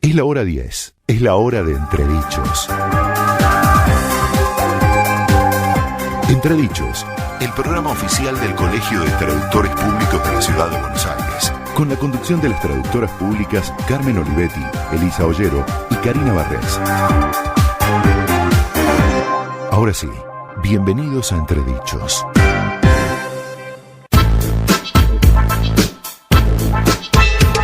Es la hora 10. Es la hora de Entredichos. Entredichos, el programa oficial del Colegio de Traductores Públicos de la Ciudad de Buenos Aires. Con la conducción de las traductoras públicas Carmen Olivetti, Elisa Ollero y Karina Barrés. Ahora sí, bienvenidos a Entredichos.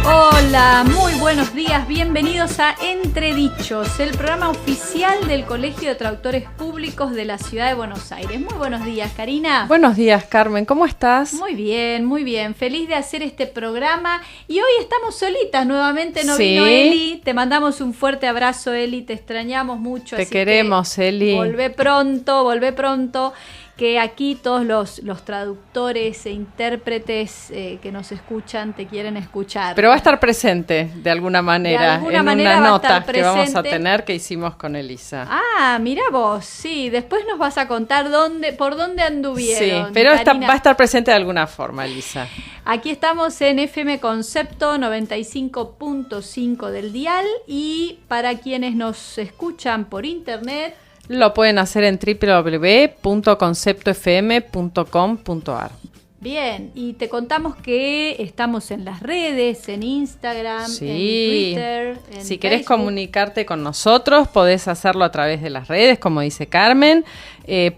Hola, muy buenos días, bienvenidos a Entredichos, el programa oficial del Colegio de Traductores Públicos de la Ciudad de Buenos Aires. Muy buenos días, Karina. Buenos días, Carmen, ¿cómo estás? Muy bien, feliz de hacer este programa y hoy estamos solitas nuevamente, no Sí. vino Eli, te mandamos un fuerte abrazo, Eli, te extrañamos mucho. Te así queremos, que Eli. Volvé pronto. Que aquí todos los traductores e intérpretes que nos escuchan te quieren escuchar. Pero va a estar presente de alguna manera, alguna en manera una va a estar nota que vamos a presente. tener que hicimos con Elisa. Ah, mira vos, sí, después nos vas a contar por dónde anduvieron. Sí, pero Karina. va a estar presente de alguna forma, Elisa. Aquí estamos en FM Concepto 95.5 del dial y para quienes nos escuchan por internet, Lo pueden hacer en www.conceptofm.com.ar. bien, y te contamos que estamos en las redes, en Instagram, Sí. en Twitter, en Si querés Facebook. comunicarte con nosotros, podés hacerlo a través de las redes, como dice Carmen,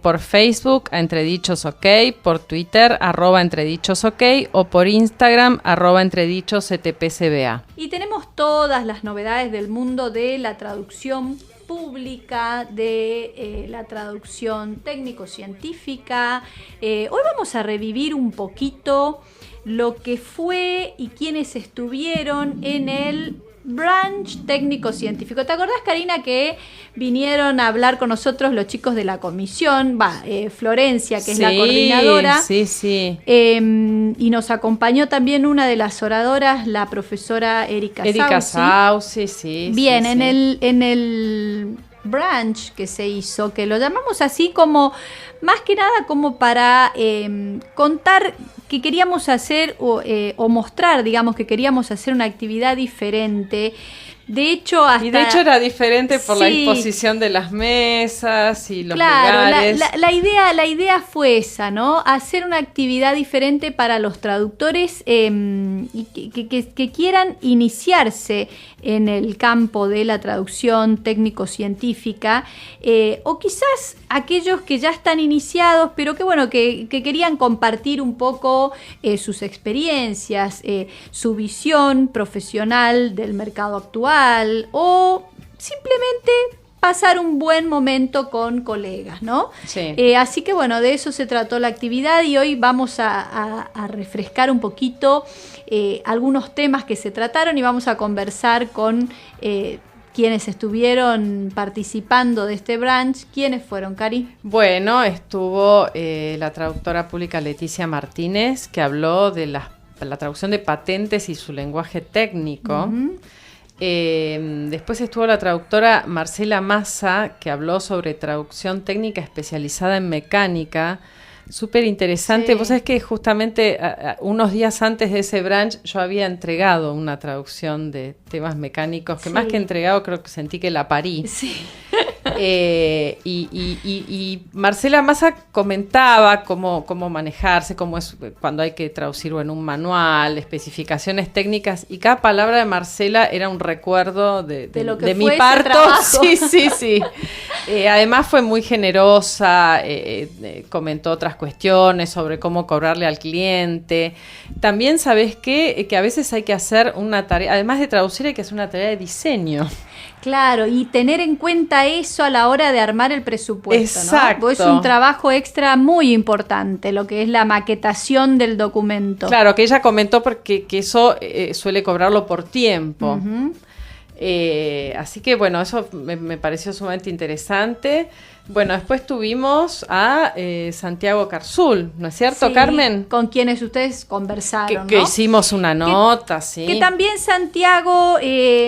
por Facebook, a Entredichos OK, por Twitter, @Entredichos OK, o por Instagram, @Entredichos CTPCBA. Y tenemos todas las novedades del mundo de la traducción pública, de la traducción técnico-científica. Hoy vamos a revivir un poquito lo que fue y quienes estuvieron en el branch técnico-científico. ¿Te acordás, Karina, que vinieron a hablar con nosotros los chicos de la comisión? Florencia, que es la coordinadora. Sí. Y nos acompañó también una de las oradoras, la profesora Erika Sauci. Sí. Bien, sí. en el branch que se hizo, que lo llamamos así como, más que nada como para contar que queríamos hacer o mostrar, digamos, que queríamos hacer una actividad diferente. De hecho, era diferente por la Sí. disposición de las mesas y los Claro, lugares. la idea fue esa, ¿no? Hacer una actividad diferente para los traductores y que quieran iniciarse en el campo de la traducción técnico-científica, o quizás aquellos que ya están iniciados, pero que querían compartir un poco sus experiencias, su visión profesional del mercado actual, o simplemente pasar un buen momento con colegas, ¿no? Sí. Así que de eso se trató la actividad y hoy vamos a refrescar un poquito algunos temas que se trataron y vamos a conversar con quienes estuvieron participando de este branch. ¿Quiénes fueron, Cari? Bueno, estuvo la traductora pública Leticia Martínez, que habló de la traducción de patentes y su lenguaje técnico. Uh-huh. Después estuvo la traductora Marcela Massa, que habló sobre traducción técnica especializada en mecánica. Súper interesante. Sí. Vos sabés que justamente unos días antes de ese branch yo había entregado una traducción de temas mecánicos, que Sí. más que entregado creo que sentí que la parí. Sí. Y Marcela Massa comentaba cómo manejarse, cómo es cuando hay que traducirlo en un manual, especificaciones técnicas, y cada palabra de Marcela era un recuerdo de lo que de mi fue ese parto. trabajo. Sí. Además fue muy generosa, comentó otras cuestiones sobre cómo cobrarle al cliente. También, ¿sabés qué? Que a veces hay que hacer una tarea, además de traducir, hay que hacer una tarea de diseño. Claro, y tener en cuenta eso a la hora de armar el presupuesto, Exacto. ¿no? Pues es un trabajo extra muy importante, lo que es la maquetación del documento. Claro, que ella comentó porque que eso suele cobrarlo por tiempo. Uh-huh. Así que eso me pareció sumamente interesante. Bueno, después tuvimos a Santiago Carsul, ¿no es cierto, Carmen? Con quienes ustedes conversaron, que hicimos una nota, sí. Que también Santiago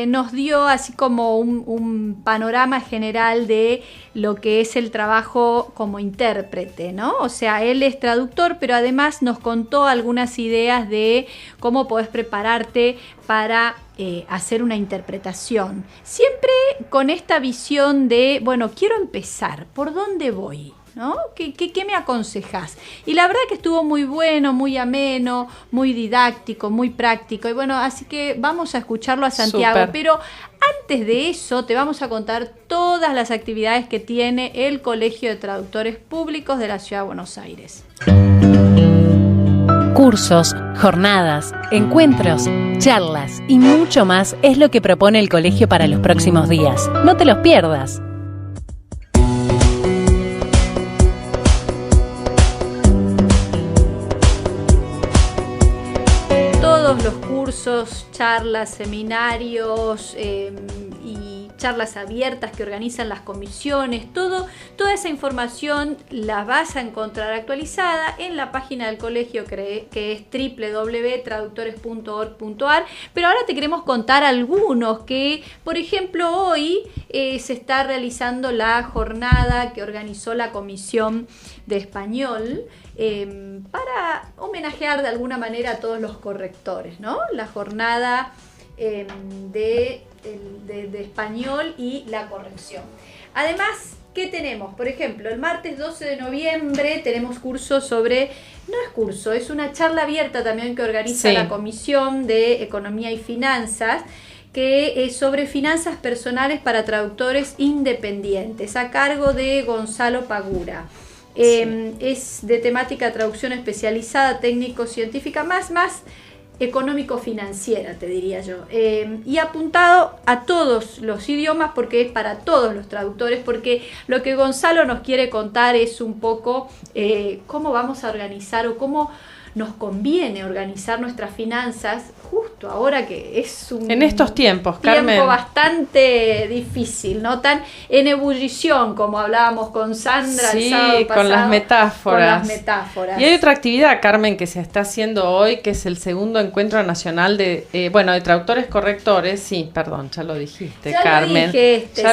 nos dio así como un panorama general de lo que es el trabajo como intérprete, ¿no? O sea, él es traductor, pero además nos contó algunas ideas de cómo podés prepararte para hacer una interpretación. Siempre con esta visión de, bueno, quiero empezar, ¿por dónde voy? ¿No? ¿Qué me aconsejás? Y la verdad que estuvo muy bueno, muy ameno, muy didáctico, muy práctico. Y bueno, así que vamos a escucharlo a Santiago. Super. Pero antes de eso te vamos a contar todas las actividades que tiene el Colegio de Traductores Públicos de la Ciudad de Buenos Aires. Cursos, jornadas, encuentros, charlas y mucho más es lo que propone el colegio para los próximos días. No te los pierdas. Todos los cursos, charlas, seminarios y charlas abiertas que organizan las comisiones, toda esa información la vas a encontrar actualizada en la página del colegio que es www.traductores.org.ar. Pero ahora te queremos contar algunos que, por ejemplo, hoy se está realizando la jornada que organizó la Comisión de Español para homenajear de alguna manera a todos los correctores, ¿no? La jornada de español y la corrección. Además, ¿qué tenemos? Por ejemplo, el martes 12 de noviembre tenemos curso sobre, no es curso, es una charla abierta también que organiza la Comisión de Economía y Finanzas, que es sobre finanzas personales para traductores independientes, a cargo de Gonzalo Pagura. Es de temática traducción especializada, técnico-científica, más económico-financiera, te diría yo, y apuntado a todos los idiomas, porque es para todos los traductores, porque lo que Gonzalo nos quiere contar es un poco cómo vamos a organizar o cómo nos conviene organizar nuestras finanzas justo ahora que es un en estos tiempos, Carmen, tiempo bastante difícil, no tan en ebullición como hablábamos con Sandra el sábado pasado, con las metáforas. Y hay otra actividad, Carmen, que se está haciendo hoy, que es el segundo encuentro nacional de de traductores correctores. Sí, perdón, ya lo dijiste, Carmen.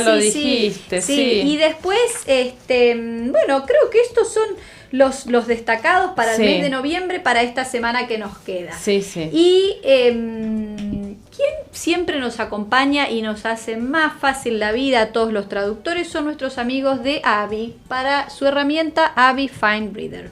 Lo dijiste. Y después, creo que estos son los destacados para el mes de noviembre, para esta semana que nos queda. Y quien siempre nos acompaña y nos hace más fácil la vida a todos los traductores son nuestros amigos de Abi, para su herramienta Abi FineReader.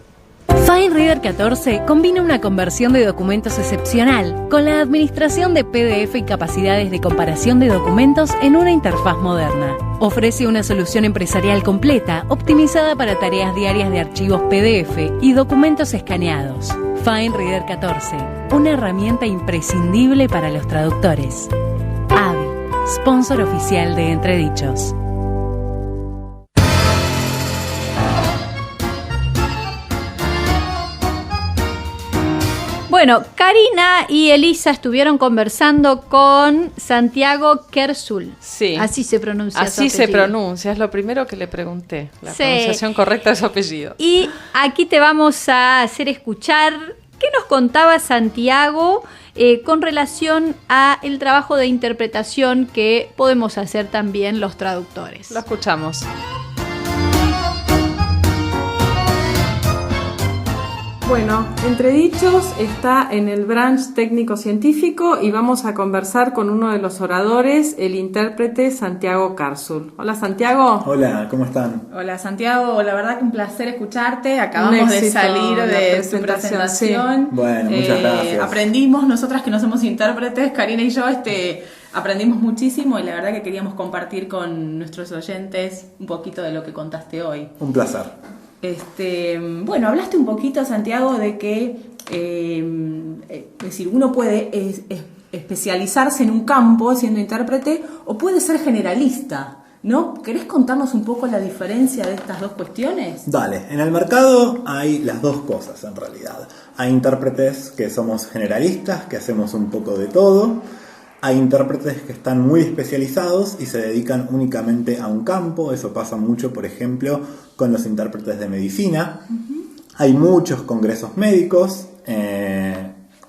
FineReader 14 combina una conversión de documentos excepcional con la administración de PDF y capacidades de comparación de documentos en una interfaz moderna. Ofrece una solución empresarial completa, optimizada para tareas diarias de archivos PDF y documentos escaneados. FineReader 14, una herramienta imprescindible para los traductores. Abi, sponsor oficial de Entredichos. Bueno, Karina y Elisa estuvieron conversando con Santiago Carsul. Sí. Así se pronuncia. Así se pronuncia, es lo primero que le pregunté, la pronunciación correcta de su apellido. Y aquí te vamos a hacer escuchar qué nos contaba Santiago con relación a el trabajo de interpretación que podemos hacer también los traductores. Lo escuchamos. Bueno, Entredichos está en el branch técnico-científico y vamos a conversar con uno de los oradores, el intérprete Santiago Carsul. Hola, Santiago. Hola, ¿cómo están? Hola, Santiago. La verdad que un placer escucharte. Acabamos de salir de tu presentación. Sí. Bueno, muchas gracias. Aprendimos, nosotras que no somos intérpretes, Karina y yo, aprendimos muchísimo y la verdad que queríamos compartir con nuestros oyentes un poquito de lo que contaste hoy. Un placer. Hablaste un poquito, Santiago, de que es decir, uno puede especializarse en un campo siendo intérprete o puede ser generalista, ¿no? ¿Querés contarnos un poco la diferencia de estas dos cuestiones? Dale, en el mercado hay las dos cosas en realidad. Hay intérpretes que somos generalistas, que hacemos un poco de todo, Hay intérpretes que están muy especializados y se dedican únicamente a un campo. Eso pasa mucho, por ejemplo, con los intérpretes de medicina. Hay muchos congresos médicos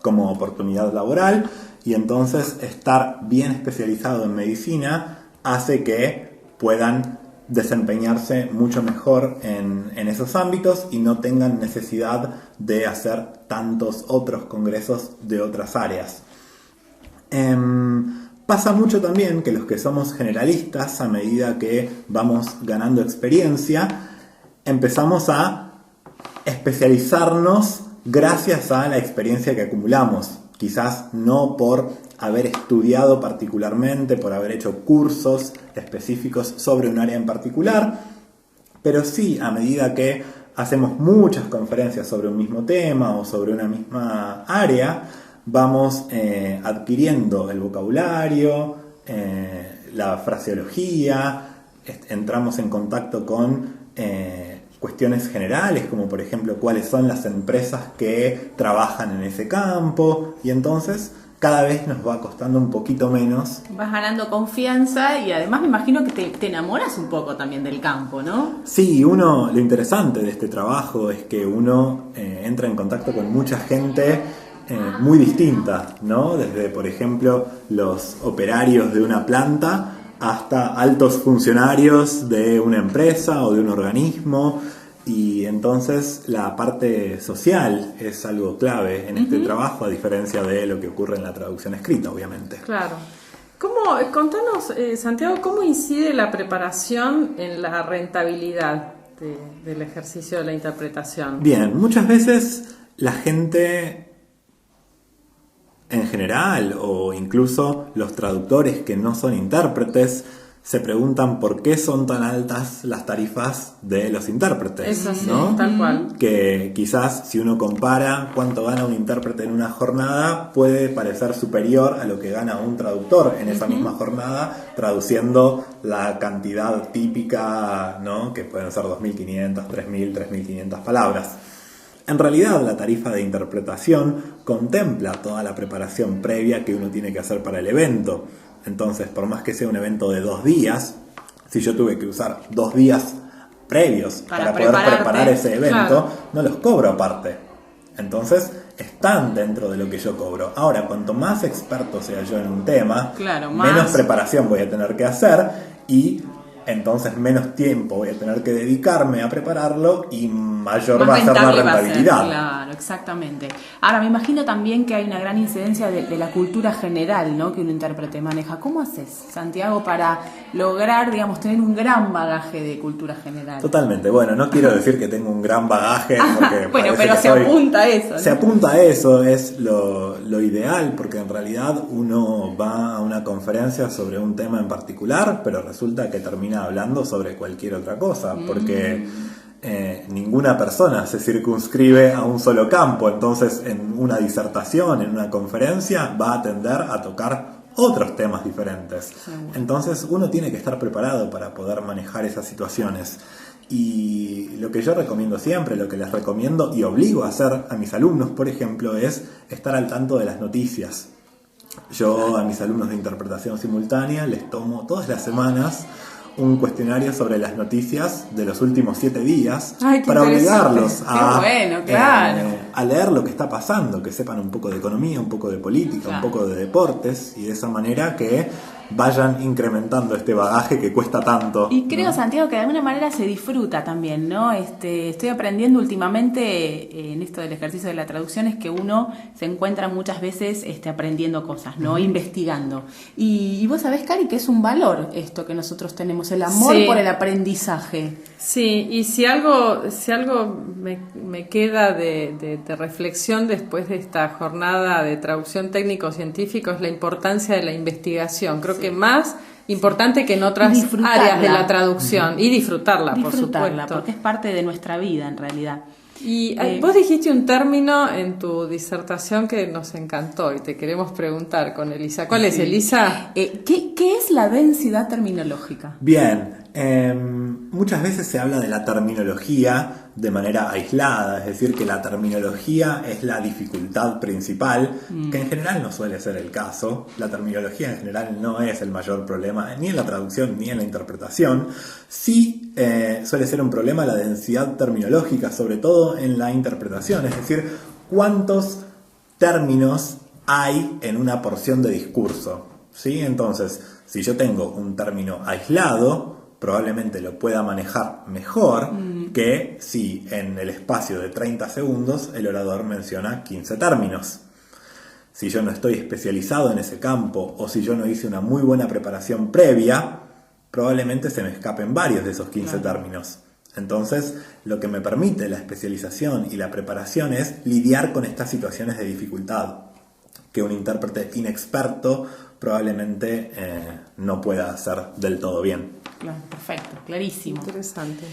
como oportunidad laboral, y entonces estar bien especializado en medicina hace que puedan desempeñarse mucho mejor en esos ámbitos y no tengan necesidad de hacer tantos otros congresos de otras áreas. Pasa mucho también que los que somos generalistas, a medida que vamos ganando experiencia, empezamos a especializarnos gracias a la experiencia que acumulamos. Quizás no por haber estudiado particularmente, por haber hecho cursos específicos sobre un área en particular, pero sí a medida que hacemos muchas conferencias sobre un mismo tema o sobre una misma área, vamos adquiriendo el vocabulario, la fraseología, entramos en contacto con cuestiones generales, como por ejemplo cuáles son las empresas que trabajan en ese campo, y entonces cada vez nos va costando un poquito menos. Vas ganando confianza y además me imagino que te enamoras un poco también del campo, ¿no? Sí, lo interesante de este trabajo es que uno entra en contacto con mucha gente muy distinta, ¿no? Desde, por ejemplo, los operarios de una planta hasta altos funcionarios de una empresa o de un organismo, y entonces la parte social es algo clave en este trabajo, a diferencia de lo que ocurre en la traducción escrita, obviamente. Claro. Contanos, Santiago, ¿cómo incide la preparación en la rentabilidad del ejercicio de la interpretación? Bien, muchas veces la gente en general, o incluso los traductores que no son intérpretes, se preguntan por qué son tan altas las tarifas de los intérpretes. Es así, ¿no? tal cual. Que quizás si uno compara cuánto gana un intérprete en una jornada, puede parecer superior a lo que gana un traductor en esa misma jornada, traduciendo la cantidad típica, ¿no? Que pueden ser 2.500, 3.000, 3.500 palabras. En realidad, la tarifa de interpretación contempla toda la preparación previa que uno tiene que hacer para el evento. Entonces, por más que sea un evento de 2 días, si yo tuve que usar 2 días previos para poder preparar ese evento, claro, no los cobro aparte. Entonces, están dentro de lo que yo cobro. Ahora, cuanto más experto sea yo en un tema, claro, menos preparación voy a tener que hacer, y entonces menos tiempo voy a tener que dedicarme a prepararlo, y mayor va a ser la rentabilidad. Claro, exactamente. Ahora, me imagino también que hay una gran incidencia de la cultura general, ¿no?, que un intérprete maneja. ¿Cómo haces, Santiago, para lograr, digamos, tener un gran bagaje de cultura general? Totalmente. Bueno, no quiero decir que tengo un gran bagaje, porque bueno, pero se apunta a eso, ¿no? Se apunta a eso, es lo ideal, porque en realidad uno va a una conferencia sobre un tema en particular, pero resulta que termina hablando sobre cualquier otra cosa, porque ninguna persona se circunscribe a un solo campo. Entonces, en una disertación, en una conferencia, va a tender a tocar otros temas diferentes. Entonces, uno tiene que estar preparado para poder manejar esas situaciones. Y lo que yo recomiendo siempre, lo que les recomiendo y obligo a hacer a mis alumnos, por ejemplo, es estar al tanto de las noticias. Yo a mis alumnos de interpretación simultánea les tomo todas las semanas un cuestionario sobre las noticias de los últimos 7 días. Para obligarlos a leer lo que está pasando, que sepan un poco de economía, un poco de política, un poco de deportes, y de esa manera que vayan incrementando este bagaje que cuesta tanto. Y creo, ¿no?, Santiago, que de alguna manera se disfruta también, ¿no? Estoy aprendiendo últimamente en esto del ejercicio de la traducción, es que uno se encuentra muchas veces aprendiendo cosas, ¿no? Investigando. Y vos sabés, Cari, que es un valor esto que nosotros tenemos, el amor por el aprendizaje. Sí, y si algo me queda de reflexión después de esta jornada de traducción técnico-científico, es la importancia de la investigación. Creo que más importante que en otras áreas de la traducción. Y disfrutarla, por supuesto. Porque es parte de nuestra vida, en realidad. Y vos dijiste un término en tu disertación que nos encantó y te queremos preguntar con Elisa. ¿Cuál es, Elisa? ¿Qué es la densidad terminológica? Bien, muchas veces se habla de la terminología de manera aislada, es decir, que la terminología es la dificultad principal, que en general no suele ser el caso. La terminología en general no es el mayor problema, ni en la traducción ni en la interpretación. Sí suele ser un problema la densidad terminológica, sobre todo en la interpretación, es decir, cuántos términos hay en una porción de discurso, ¿sí? Entonces, si yo tengo un término aislado, probablemente lo pueda manejar mejor que si en el espacio de 30 segundos el orador menciona 15 términos. Si yo no estoy especializado en ese campo o si yo no hice una muy buena preparación previa, probablemente se me escapen varios de esos 15 términos. Entonces, lo que me permite la especialización y la preparación es lidiar con estas situaciones de dificultad que un intérprete inexperto probablemente no pueda hacer del todo bien. Claro, perfecto, clarísimo. Interesante.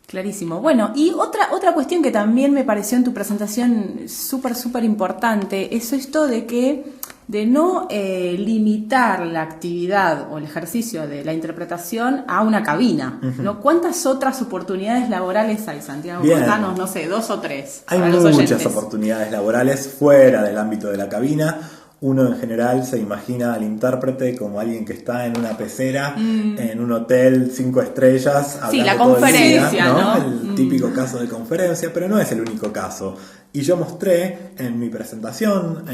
Clarísimo. Bueno, y otra cuestión que también me pareció en tu presentación súper importante es esto de no limitar la actividad o el ejercicio de la interpretación a una cabina, ¿no? ¿Cuántas otras oportunidades laborales hay, Santiago? Bien. Contanos, no sé, 2 o 3. Hay para los muchas oyentes. oportunidades laborales fuera del ámbito de la cabina. Uno en general se imagina al intérprete como alguien que está en una pecera, en un hotel 5 estrellas, hablando la todo el conferencia, día, ¿no? ¿no? El típico caso de conferencia, pero no es el único caso. Y yo mostré en mi presentación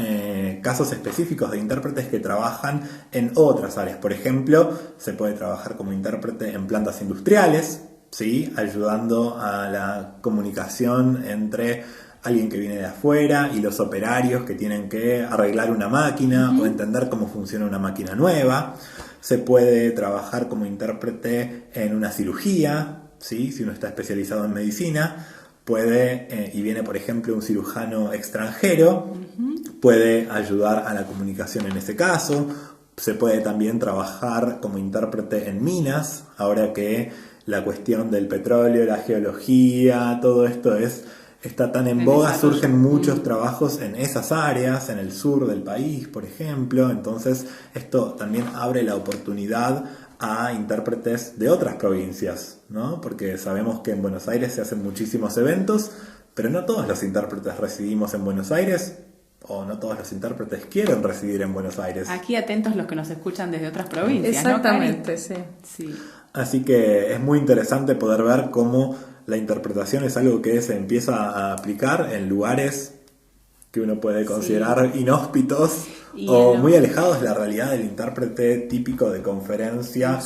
casos específicos de intérpretes que trabajan en otras áreas. Por ejemplo, se puede trabajar como intérprete en plantas industriales, ¿sí? Ayudando a la comunicación entre alguien que viene de afuera y los operarios que tienen que arreglar una máquina o entender cómo funciona una máquina nueva. Se puede trabajar como intérprete en una cirugía, ¿sí? Si uno está especializado en medicina, puede, y viene por ejemplo un cirujano extranjero, puede ayudar a la comunicación en ese caso. Se puede también trabajar como intérprete en minas, ahora que la cuestión del petróleo, la geología, todo esto está tan en boga, surgen muchos trabajos en esas áreas, en el sur del país, por ejemplo. Entonces, esto también abre la oportunidad a intérpretes de otras provincias, ¿no? Porque sabemos que en Buenos Aires se hacen muchísimos eventos, pero no todos los intérpretes residimos en Buenos Aires, o no todos los intérpretes quieren residir en Buenos Aires. Aquí atentos los que nos escuchan desde otras provincias, Exactamente, ¿no, sí. Sí. Así que es muy interesante poder ver cómo la interpretación es algo que se empieza a aplicar en lugares que uno puede considerar inhóspitos o muy alejados de la realidad del intérprete típico de conferencia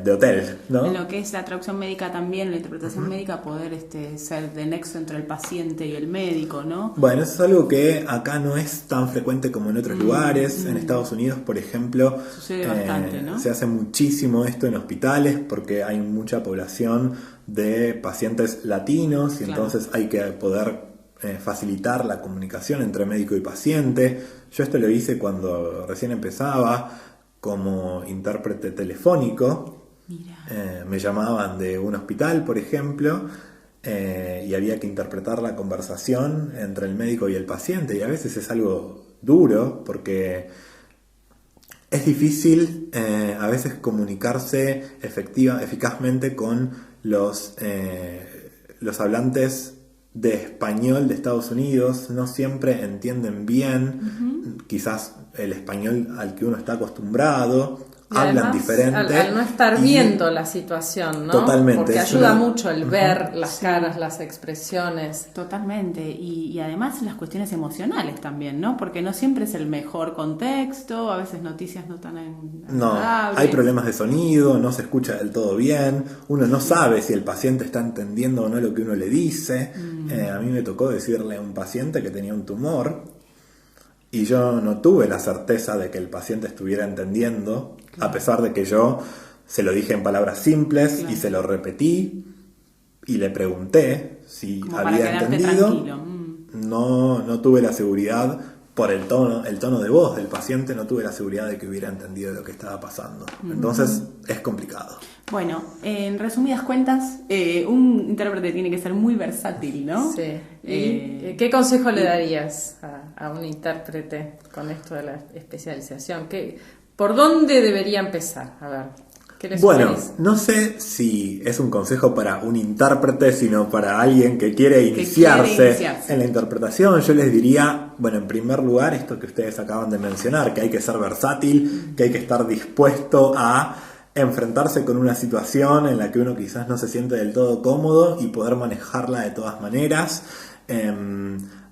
de hotel, ¿no? En lo que es la traducción médica también, la interpretación médica, poder ser de nexo entre el paciente y el médico, ¿no? Bueno, eso es algo que acá no es tan frecuente como en otros lugares. En Estados Unidos, por ejemplo, sucede bastante, ¿no? Se hace muchísimo esto en hospitales porque hay mucha población de pacientes latinos y entonces hay que poder facilitar la comunicación entre médico y paciente. Yo esto lo hice cuando recién empezaba como intérprete telefónico. Me llamaban de un hospital, por ejemplo, y había que interpretar la conversación entre el médico y el paciente, y a veces es algo duro porque es difícil a veces comunicarse eficazmente con los hablantes de español de Estados Unidos. No siempre entienden bien quizás el español al que uno está acostumbrado, hablan diferente. Al no estar viendo la situación, ¿no? Totalmente. Porque ayuda mucho el ver las caras, las expresiones. Totalmente. Y además las cuestiones emocionales también, ¿no? Porque no siempre es el mejor contexto, a veces noticias no tan agradables. No, hay problemas de sonido, no se escucha del todo bien, uno no sabe si el paciente está entendiendo o no lo que uno le dice. A mí me tocó decirle a un paciente que tenía un tumor y yo no tuve la certeza de que el paciente estuviera entendiendo, a pesar de que yo se lo dije en palabras simples y se lo repetí y le pregunté si como había entendido. No tuve la seguridad por el tono de voz del paciente, no tuve la seguridad de que hubiera entendido lo que estaba pasando. Entonces es complicado. Bueno, en resumidas cuentas, un intérprete tiene que ser muy versátil, ¿no? Sí. ¿Y qué consejo le darías a un intérprete con esto de la especialización? ¿Por dónde debería empezar? A ver. ¿Qué les Bueno, sugerís? no sé si es un consejo para un intérprete, sino para alguien que quiere iniciarse en la interpretación. Yo les diría, bueno, en primer lugar, esto que ustedes acaban de mencionar, que hay que ser versátil, que hay que estar dispuesto a enfrentarse con una situación en la que uno quizás no se siente del todo cómodo y poder manejarla de todas maneras.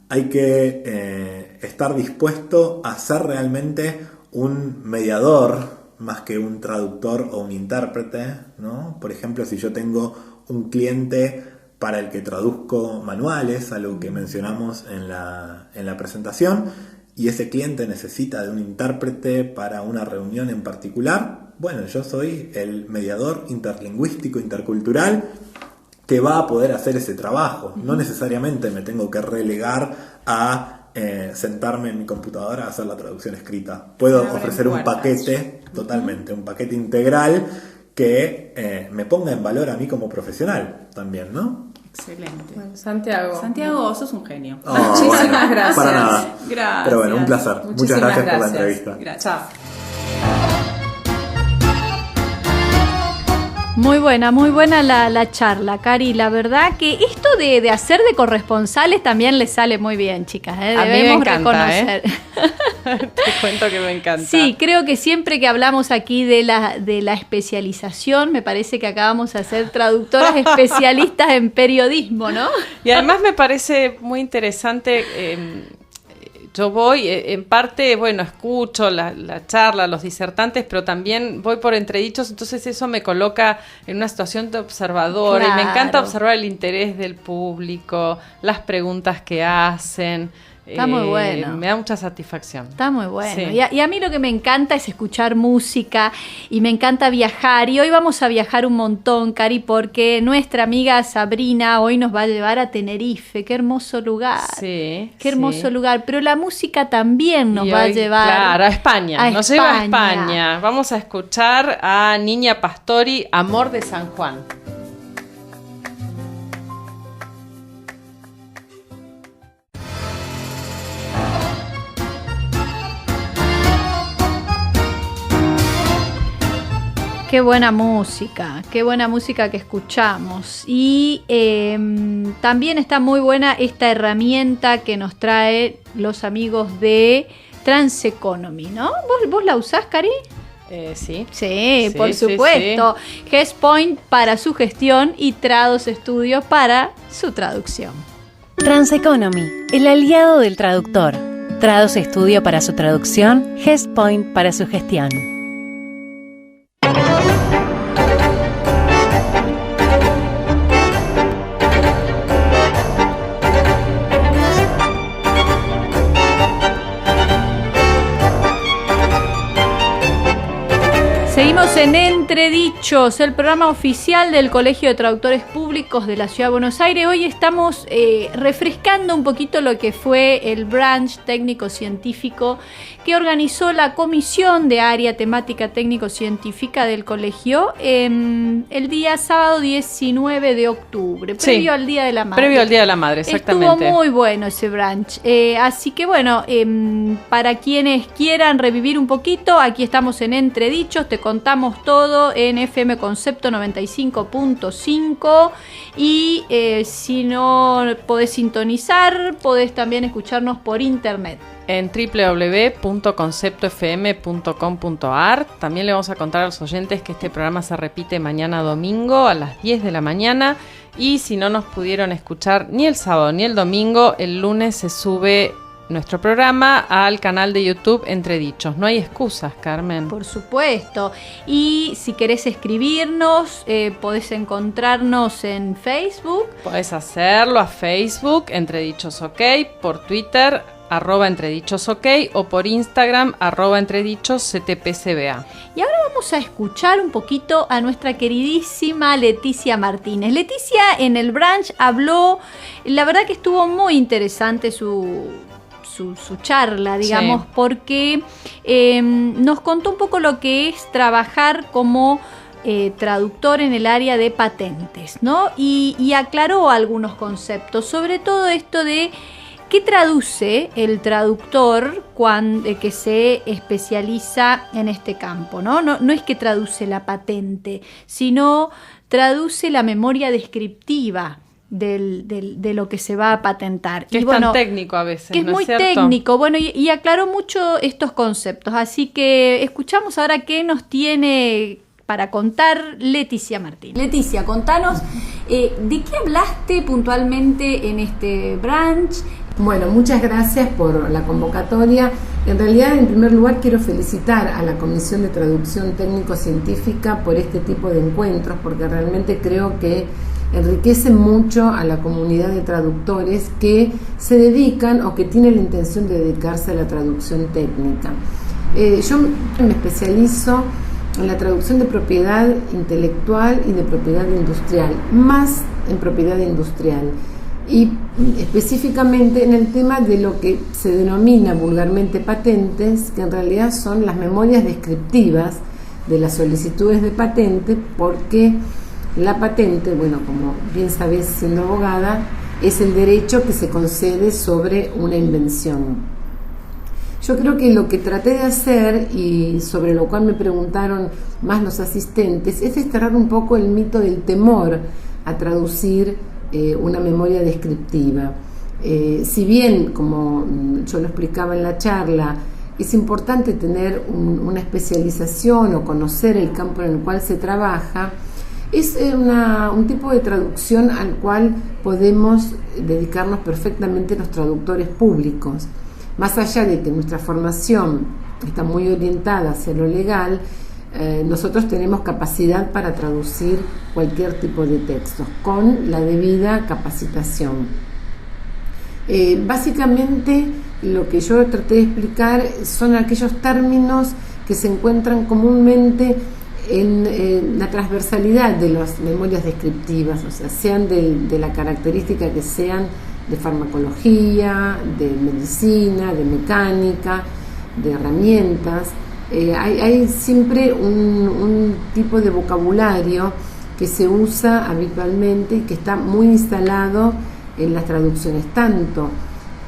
Hay que estar dispuesto a ser realmente un mediador más que un traductor o un intérprete, ¿no? Por ejemplo, si yo tengo un cliente para el que traduzco manuales, algo que mencionamos en la presentación, y ese cliente necesita de un intérprete para una reunión en particular, bueno, yo soy el mediador interlingüístico, intercultural, que va a poder hacer ese trabajo. No necesariamente me tengo que relegar a sentarme en mi computadora a hacer la traducción escrita. Puedo ofrecer un paquete, totalmente, un paquete integral que me ponga en valor a mí como profesional también, ¿no? Excelente. Bueno, Santiago. Santiago, sos un genio. Oh, Muchísimas bueno, gracias. para nada. Gracias. Pero bueno, un placer. Muchas Muchísimas gracias por la gracias. entrevista. Gracias. Chao. Muy buena la charla, Cari. La verdad que esto de hacer de corresponsales también les sale muy bien, chicas. A mí me Debemos encanta, reconocer. Te cuento que me encanta. Sí, creo que siempre que hablamos aquí de la especialización, me parece que acabamos de ser traductoras especialistas en periodismo, ¿no? Y además me parece muy interesante. Yo voy, en parte, bueno, escucho la charla, los disertantes, pero también voy por entredichos, entonces eso me coloca en una situación de observadora. Claro. Y me encanta observar el interés del público, las preguntas que hacen. Está muy bueno. Me da mucha satisfacción. Está muy bueno. Sí. Y a mí lo que me encanta es escuchar música y me encanta viajar. Y hoy vamos a viajar un montón, Cari, porque nuestra amiga Sabrina hoy nos va a llevar a Tenerife. Qué hermoso lugar. Sí. Qué hermoso sí. lugar. Pero la música también nos Y va a hoy, llevar. Claro, a España. Nos lleva a España. España. Vamos a escuchar a Niña Pastori, Amor de San Juan. Qué buena música que escuchamos. Y también está muy buena esta herramienta que nos trae los amigos de Transeconomy, ¿no? ¿Vos la usás, Cari? Sí. Sí, Sí, por sí, supuesto. GESPoint para su gestión y Trados Studio para su traducción. Transeconomy, el aliado del traductor. Trados Studio para su traducción, GESPoint para su gestión. Seguimos en Entredichos, el programa oficial del Colegio de Traductores Públicos de la Ciudad de Buenos Aires. Hoy estamos refrescando un poquito lo que fue el branch técnico-científico que organizó la Comisión de Área Temática Técnico-Científica del Colegio el día sábado 19 de octubre, previo al Día de la Madre. Previo al Día de la Madre, exactamente. Estuvo muy bueno ese branch. Así que bueno, para quienes quieran revivir un poquito, aquí estamos en Entredichos, te contamos todo en FM Concepto 95.5 y si no podés sintonizar, podés también escucharnos por internet. En www.conceptofm.com.ar. También le vamos a contar a los oyentes que este programa se repite mañana domingo a las 10 de la mañana. Y si no nos pudieron escuchar ni el sábado ni el domingo, el lunes se sube nuestro programa al canal de YouTube Entredichos. No hay excusas, Carmen. Por supuesto. Y si querés escribirnos, podés encontrarnos en Facebook. Podés hacerlo a Facebook, Entredichos OK, por Twitter, @entredichosok, o por Instagram, @entredichosctpcba. Y ahora vamos a escuchar un poquito a nuestra queridísima Leticia Martínez. Leticia en el branch habló, la verdad que estuvo muy interesante su charla, digamos, Sí. porque nos contó un poco lo que es trabajar como traductor en el área de patentes, ¿no? Y aclaró algunos conceptos, sobre todo esto de ¿Qué traduce el traductor que se especializa en este campo? No es que traduce la patente, sino traduce la memoria descriptiva de lo que se va a patentar. Que es tan técnico a veces, que es ¿no muy es cierto? técnico, bueno, y aclaró mucho estos conceptos. Así que escuchamos ahora qué nos tiene para contar Leticia Martín. Leticia, contanos, ¿de qué hablaste puntualmente en este branch? Bueno, muchas gracias por la convocatoria. En realidad, en primer lugar, quiero felicitar a la Comisión de Traducción Técnico-Científica por este tipo de encuentros, porque realmente creo que enriquece mucho a la comunidad de traductores que se dedican o que tienen la intención de dedicarse a la traducción técnica. Yo me especializo en la traducción de propiedad intelectual y de propiedad industrial, más en propiedad industrial, y específicamente en el tema de lo que se denomina vulgarmente patentes, que en realidad son las memorias descriptivas de las solicitudes de patente, porque la patente, bueno, como bien sabés siendo abogada, es el derecho que se concede sobre una invención. Yo creo que lo que traté de hacer, y sobre lo cual me preguntaron más los asistentes, es desterrar un poco el mito del temor a traducir una memoria descriptiva. Si bien, como yo lo explicaba en la charla, es importante tener una especialización o conocer el campo en el cual se trabaja, es un tipo de traducción al cual podemos dedicarnos perfectamente los traductores públicos. Más allá de que nuestra formación está muy orientada hacia lo legal, nosotros tenemos capacidad para traducir cualquier tipo de textos con la debida capacitación. Básicamente lo que yo traté de explicar son aquellos términos que se encuentran comúnmente en la transversalidad de las memorias descriptivas, o sea, sean de la característica que sean de farmacología, de medicina, de mecánica, de herramientas. Hay siempre un tipo de vocabulario que se usa habitualmente y que está muy instalado en las traducciones, tanto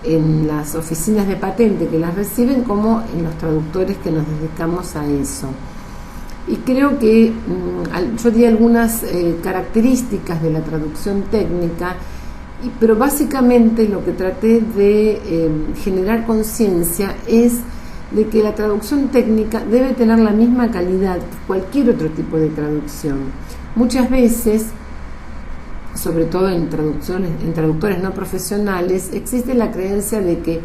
en las oficinas de patente que las reciben como en los traductores que nos dedicamos a eso. Y creo que yo di algunas características de la traducción técnica, pero básicamente lo que traté de generar conciencia es de que la traducción técnica debe tener la misma calidad que cualquier otro tipo de traducción. Muchas veces, sobre todo en traductores no profesionales, existe la creencia de que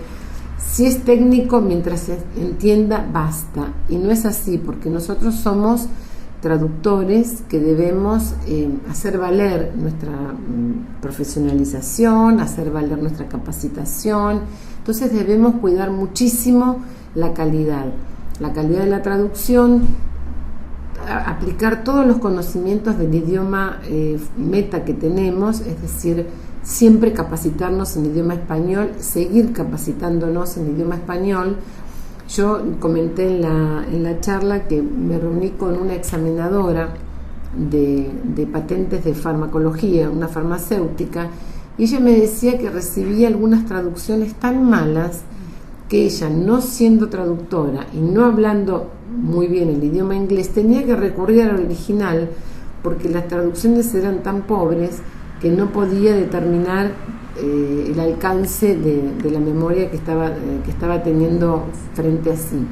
si es técnico, mientras se entienda, basta. Y no es así, porque nosotros somos traductores que debemos hacer valer nuestra profesionalización, hacer valer nuestra capacitación. Entonces debemos cuidar muchísimo la calidad de la traducción, aplicar todos los conocimientos del idioma meta que tenemos, es decir, siempre capacitarnos en idioma español, seguir capacitándonos en idioma español. Yo comenté en la charla que me reuní con una examinadora de patentes de farmacología, una farmacéutica, y ella me decía que recibía algunas traducciones tan malas que ella, no siendo traductora y no hablando muy bien el idioma inglés, tenía que recurrir al original porque las traducciones eran tan pobres que no podía determinar el alcance de la memoria que estaba teniendo frente a sí.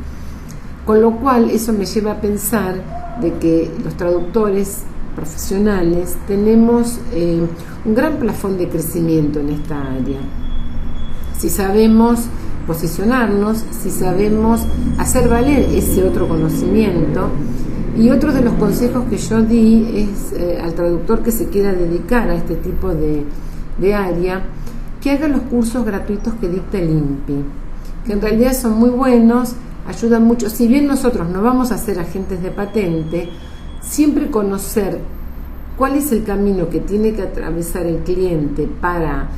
Con lo cual eso me lleva a pensar de que los traductores profesionales tenemos un gran plafón de crecimiento en esta área. Si sabemos posicionarnos, si sabemos hacer valer ese otro conocimiento. Y otro de los consejos que yo di es al traductor que se quiera dedicar a este tipo de área, que haga los cursos gratuitos que dicta el INPI, que en realidad son muy buenos, ayudan mucho. Si bien nosotros no vamos a ser agentes de patente, siempre conocer cuál es el camino que tiene que atravesar el cliente para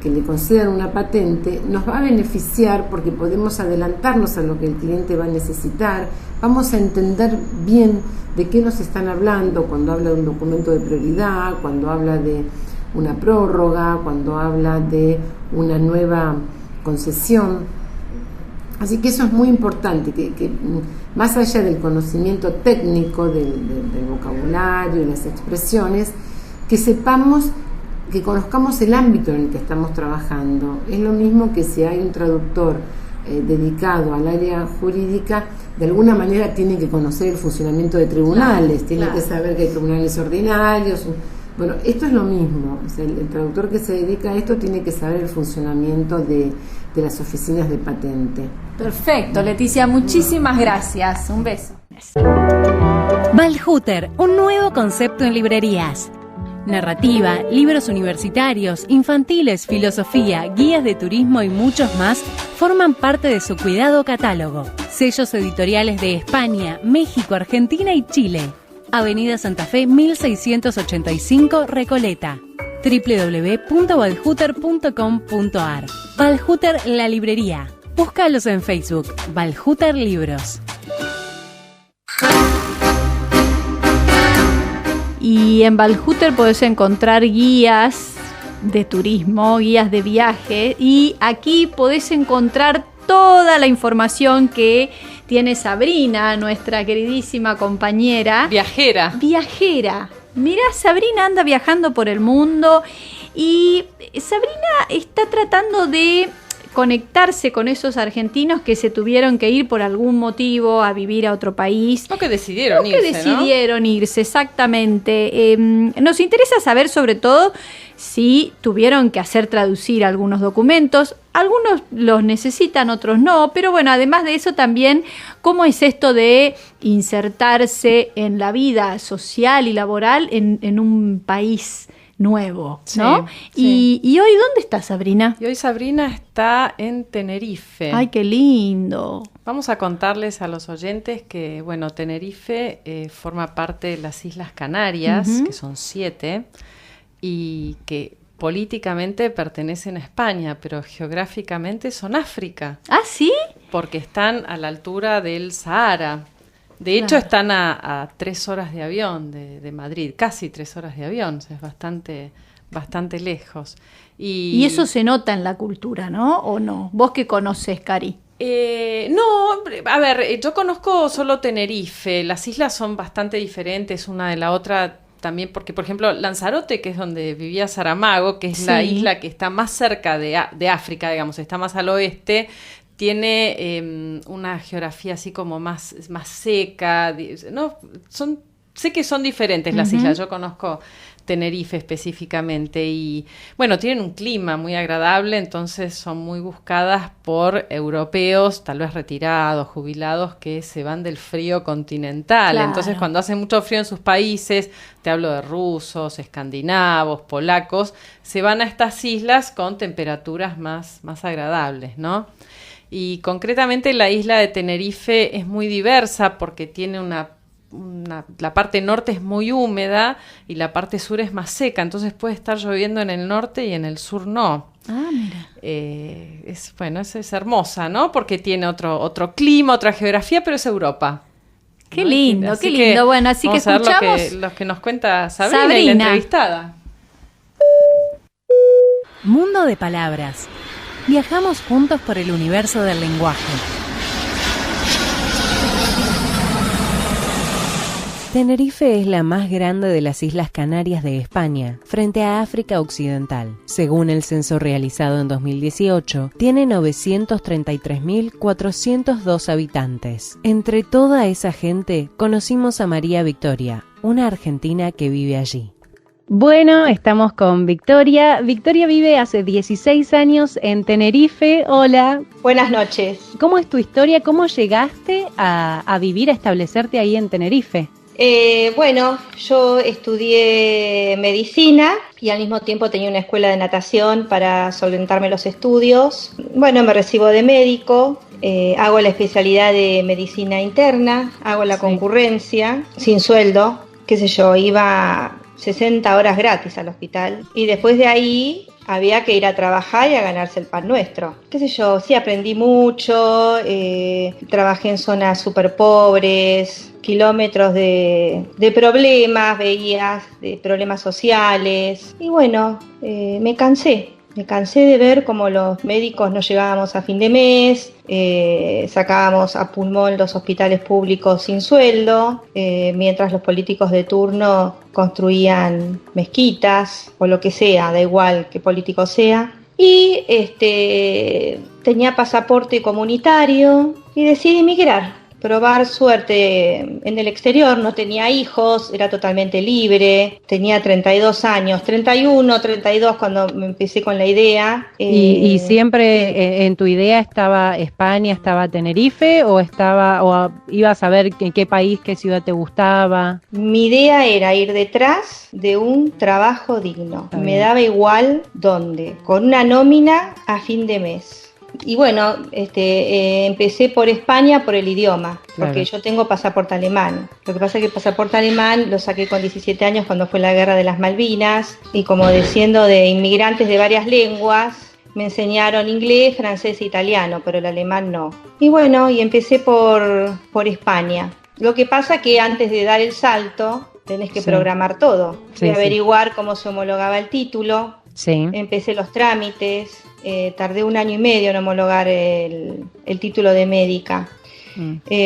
que le concedan una patente, nos va a beneficiar porque podemos adelantarnos a lo que el cliente va a necesitar, vamos a entender bien de qué nos están hablando cuando habla de un documento de prioridad, cuando habla de una prórroga, cuando habla de una nueva concesión. Así que eso es muy importante, que más allá del conocimiento técnico del vocabulario y las expresiones, que sepamos, que conozcamos el ámbito en el que estamos trabajando. Es lo mismo que si hay un traductor dedicado al área jurídica, de alguna manera tiene que conocer el funcionamiento de tribunales, tiene que saber que hay tribunales ordinarios. Bueno, esto es lo mismo. O sea, el traductor que se dedica a esto tiene que saber el funcionamiento de las oficinas de patente. Perfecto, Leticia, muchísimas gracias. Un beso. Valhuter, un nuevo concepto en librerías. Narrativa, libros universitarios, infantiles, filosofía, guías de turismo y muchos más forman parte de su cuidado catálogo. Sellos editoriales de España, México, Argentina y Chile. Avenida Santa Fe 1685, Recoleta. www.valhuter.com.ar. Valhuter, la librería. Búscalos en Facebook, Valhuter Libros. Y en Valhuter podés encontrar guías de turismo, guías de viaje, y aquí podés encontrar toda la información que tiene Sabrina, nuestra queridísima compañera. Viajera. Mirá, Sabrina anda viajando por el mundo y Sabrina está tratando de conectarse con esos argentinos que se tuvieron que ir por algún motivo a vivir a otro país. O que decidieron irse, exactamente. Nos interesa saber sobre todo si tuvieron que hacer traducir algunos documentos. Algunos los necesitan, otros no, pero bueno, además de eso también, ¿cómo es esto de insertarse en la vida social y laboral en un país nuevo, ¿no? Sí. ¿Y hoy dónde está Sabrina? Y hoy Sabrina está en Tenerife. ¡Ay, qué lindo! Vamos a contarles a los oyentes que, bueno, Tenerife forma parte de las Islas Canarias, que son 7, y que políticamente pertenecen a España, pero geográficamente son África. ¿Ah, sí? Porque están a la altura del Sahara. De hecho, están a 3 horas de avión de Madrid, casi 3 horas de avión, o sea, es bastante lejos. Y eso se nota en la cultura, ¿no? ¿O no? ¿Vos qué conocés, Cari? No, a ver, yo conozco solo Tenerife, las islas son bastante diferentes una de la otra también, porque por ejemplo Lanzarote, que es donde vivía Saramago, que es la isla que está más cerca de África, digamos, está más al oeste, tiene una geografía así como más seca, ¿no? Sé que son diferentes las islas, yo conozco Tenerife específicamente y bueno, tienen un clima muy agradable, entonces son muy buscadas por europeos, tal vez retirados, jubilados, que se van del frío continental. Claro. Entonces cuando hace mucho frío en sus países, te hablo de rusos, escandinavos, polacos, se van a estas islas con temperaturas más agradables, ¿no? Y concretamente la isla de Tenerife es muy diversa porque tiene la parte norte es muy húmeda y la parte sur es más seca, entonces puede estar lloviendo en el norte y en el sur no. Ah, mira. Es hermosa, ¿no? Porque tiene otro clima, otra geografía, pero es Europa. Qué lindo, qué lindo. Bueno, así que escuchamos lo que nos cuenta Sabrina y la entrevistada. Mundo de palabras. Viajamos juntos por el universo del lenguaje. Tenerife es la más grande de las Islas Canarias de España, frente a África Occidental. Según el censo realizado en 2018, tiene 933.402 habitantes. Entre toda esa gente, conocimos a María Victoria, una argentina que vive allí. Bueno, estamos con Victoria. Victoria vive hace 16 años en Tenerife. Hola. Buenas noches. ¿Cómo es tu historia? ¿Cómo llegaste a vivir, a establecerte ahí en Tenerife? Bueno, yo estudié medicina y al mismo tiempo tenía una escuela de natación para solventarme los estudios. Bueno, me recibo de médico, hago la especialidad de medicina interna, hago la concurrencia sin sueldo, qué sé yo, iba 60 horas gratis al hospital y después de ahí había que ir a trabajar y a ganarse el pan nuestro. Qué sé yo, sí aprendí mucho, trabajé en zonas súper pobres, kilómetros de problemas, veías de problemas sociales y bueno, me cansé Me cansé de ver cómo los médicos no llegábamos a fin de mes, sacábamos a pulmón los hospitales públicos sin sueldo, mientras los políticos de turno construían mezquitas o lo que sea, da igual qué político sea. Y tenía pasaporte comunitario y decidí emigrar. Probar suerte en el exterior, no tenía hijos, era totalmente libre, tenía 32 años, 31, 32 cuando me empecé con la idea. ¿Y siempre en tu idea estaba España, estaba Tenerife o ibas a ver en qué país, qué ciudad te gustaba? Mi idea era ir detrás de un trabajo digno, me daba igual dónde, con una nómina a fin de mes. Y bueno, empecé por España por el idioma, porque yo tengo pasaporte alemán. Lo que pasa es que el pasaporte alemán lo saqué con 17 años cuando fue la guerra de las Malvinas, y como desciendo de inmigrantes de varias lenguas, me enseñaron inglés, francés e italiano, pero el alemán no. Y bueno, y empecé por España. Lo que pasa que antes de dar el salto, tenés que programar todo. Averiguar cómo se homologaba el título. Empecé los trámites. Tardé 1 año y medio en homologar el título de médica.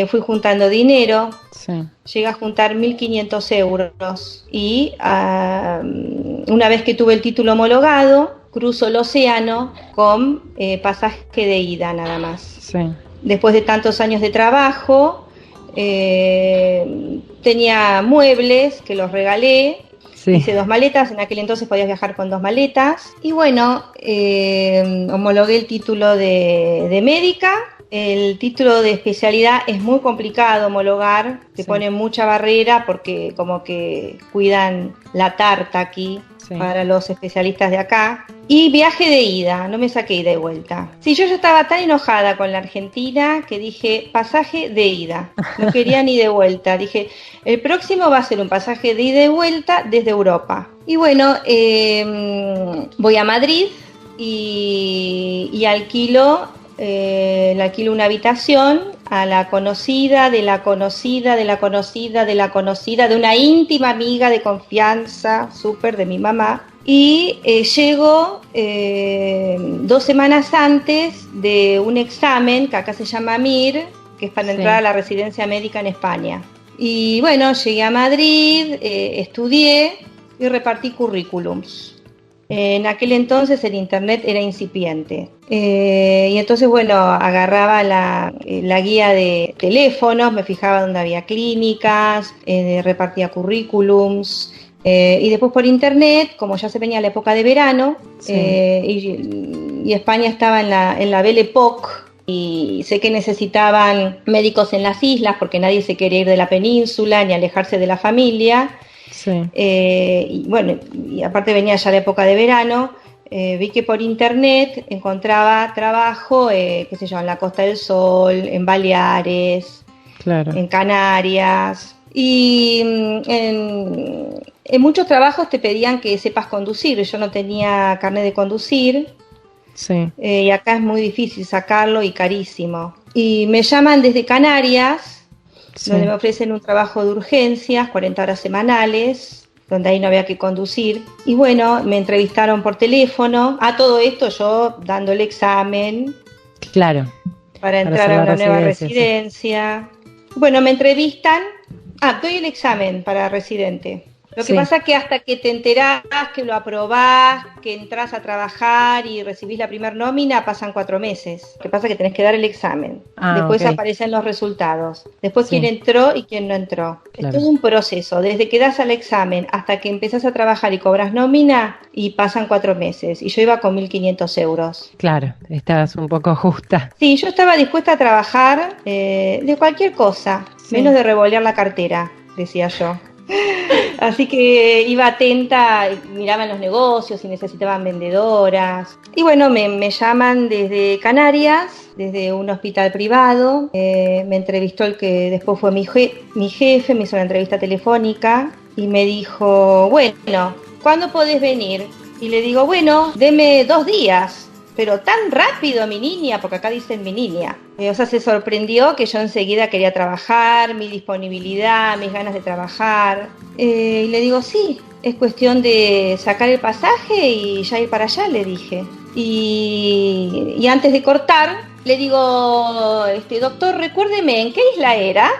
Fui juntando dinero, llegué a juntar 1.500 euros y una vez que tuve el título homologado, cruzo el océano con pasaje de ida nada más. Después de tantos años de trabajo, tenía muebles que los regalé. Hice 2 maletas, en aquel entonces podías viajar con 2 maletas. Y bueno, homologué el título de médica. El título de especialidad es muy complicado homologar, te ponen mucha barrera porque como que cuidan la tarta aquí para los especialistas de acá. Y viaje de ida, no me saqué ida y vuelta. Sí, yo ya estaba tan enojada con la Argentina que dije pasaje de ida, no quería ni de vuelta. Dije, el próximo va a ser un pasaje de ida y vuelta desde Europa. Y bueno, voy a Madrid y alquilo una habitación a la conocida, de la conocida, de la conocida, de la conocida, de una íntima amiga de confianza, súper, de mi mamá. Y llego 2 semanas antes de un examen que acá se llama MIR, que es para entrar a la residencia médica en España. Y bueno, llegué a Madrid, estudié y repartí currículums. En aquel entonces el internet era incipiente. Y entonces, bueno, agarraba la guía de teléfonos, me fijaba dónde había clínicas, repartía currículums. Y después por internet, como ya se venía la época de verano, y España estaba en la Belle Époque, y sé que necesitaban médicos en las islas porque nadie se quería ir de la península ni alejarse de la familia. Y bueno, y aparte venía ya la época de verano, vi que por internet encontraba trabajo, qué sé yo, en la Costa del Sol, en Baleares, en Canarias, y en muchos trabajos te pedían que sepas conducir. Yo no tenía carnet de conducir, y acá es muy difícil sacarlo y carísimo. Y me llaman desde Canarias, donde me ofrecen un trabajo de urgencias, 40 horas semanales, donde ahí no había que conducir. Y bueno, me entrevistaron por teléfono. A todo esto yo dando el examen. Para entrar a una nueva residencia. Bueno, me entrevistan. Doy el examen para residente. Lo que pasa es que hasta que te enterás, que lo aprobás, que entras a trabajar y recibís la primera nómina, pasan 4 meses. Lo que pasa es que tenés que dar el examen. Después aparecen los resultados. Después quién entró y quién no entró. Es todo un proceso. Desde que das al examen hasta que empezás a trabajar y cobras nómina, y pasan 4 meses. Y yo iba con 1.500 euros. Estabas un poco justa. Sí, yo estaba dispuesta a trabajar de cualquier cosa, menos de revolear la cartera, decía yo. Así que iba atenta, miraban los negocios y necesitaban vendedoras. Y bueno, me llaman desde Canarias, desde un hospital privado. Me entrevistó el que después fue mi jefe, me hizo una entrevista telefónica y me dijo, bueno, ¿cuándo podés venir? Y le digo, bueno, deme 2 días. pero tan rápido, mi niña, porque acá dicen mi niña. O sea, se sorprendió que yo enseguida quería trabajar, mi disponibilidad, mis ganas de trabajar. Y le digo, sí, es cuestión de sacar el pasaje y ya ir para allá, le dije. Y antes de cortar, le digo, doctor, recuérdeme, ¿en qué isla era?